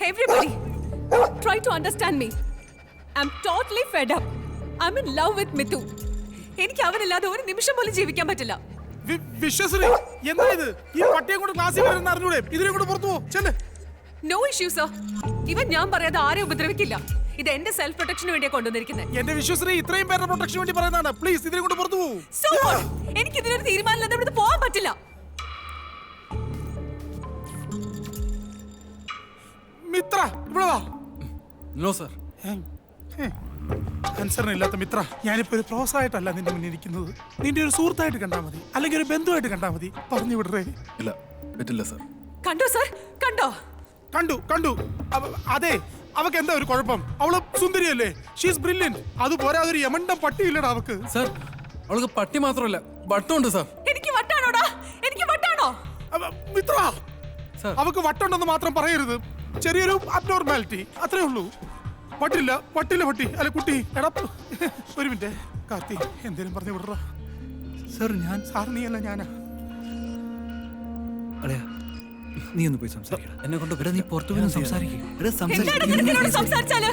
Everybody, try to understand me. I'm totally fed up. I'm in love with Mithu. എനിക്ക് അവനില്ലാതെ ഒരു നിമിഷം പോലും ജീവിക്കാൻ പറ്റില്ല. വിശ്വശ്രീ, എന്താ ഇത്? ഈ പട്ടിയെ കൊണ്ട് ക്ലാസ്സിൽ വരുന്ന അറിഞ്ഞൂടെ? ഇതിനെ കൊണ്ട് പുറത്തു പോ. ചെല്ല്. No issue, sir. ഇവൻ ഞാൻ പറയാതെ ആരെയും ഉപദ്രവിക്കില്ല. ഇത് എന്റെ സെൽഫ് പ്രൊട്ടക്ഷന് വേണ്ടിയാ കൊണ്ടുവന്നിരിക്കുന്നത്. എന്റെ വിശ്വശ്രീ ഇത്രയും പേരുടെ പ്രൊട്ടക്ഷന് വേണ്ടി പറയുന്നതാണ്. പ്ലീസ് ഇതിനെ കൊണ്ട് പുറത്തു പോ. എനിക്ക് ഇതിനൊരു തീരുമാനമില്ലാതെ ഇവിടുന്ന് പോകാൻ പറ്റില്ല. മിത്ര, ഇവിടെ വാ. No sir. ആൻസറിനില്ലാത്ത മിത്ര, ഞാനിപ്പോ ഒരു പ്രൊഫസറായിട്ടല്ല നിന്റെ മുന്നിൽ ഇരിക്കുന്നത്. നിന്റെ ഒരു സുഹൃത്തായിട്ട് കണ്ടാ മതി, അല്ലെങ്കിൽ ഒരു ബന്ധുവായിട്ട് കണ്ടാ മതി. പറഞ്ഞു വിടറേ. ഇല്ല, പറ്റില്ല സർ. കണ്ടോ സർ? കണ്ടോ? കണ്ടു. അതെ, അവക്ക് എന്താ ഒരു കുഴപ്പം? അവള് സുന്ദരിയല്ലേ? She's brilliant. അതുപോലെ അതൊരു യമണ്ട പട്ടിയില്ലടാ അവക്ക്. സർ, അവൾക്ക് പട്ടി മാത്രമല്ല വട്ടമുണ്ട് സർ. എനിക്ക് വട്ടാണോടാ? എനിക്ക് വട്ടാണോ? മിത്ര, അവക്ക് വട്ടുണ്ടെന്ന് മാത്രം പറയരുത്. ചെറിയൊരു അബ്നോർമാലിറ്റി, അത്രേ ഉള്ളൂ. പട്ടില്ല പട്ടി അല്ല കുട്ടി. എടാ ഒരു മിനിറ്റ് കാർത്തി, എന്തേലും പറഞ്ഞു വിടറ. സർ, ഞാൻ സാർ നീ അല്ല ഞാനാ. നീ ഒന്ന് പോയി സംസാരിക്കണം. എന്നെ കൊണ്ട് നീ പുറത്തു പോയി സംസാരിക്കും. സംസാരിച്ചാല്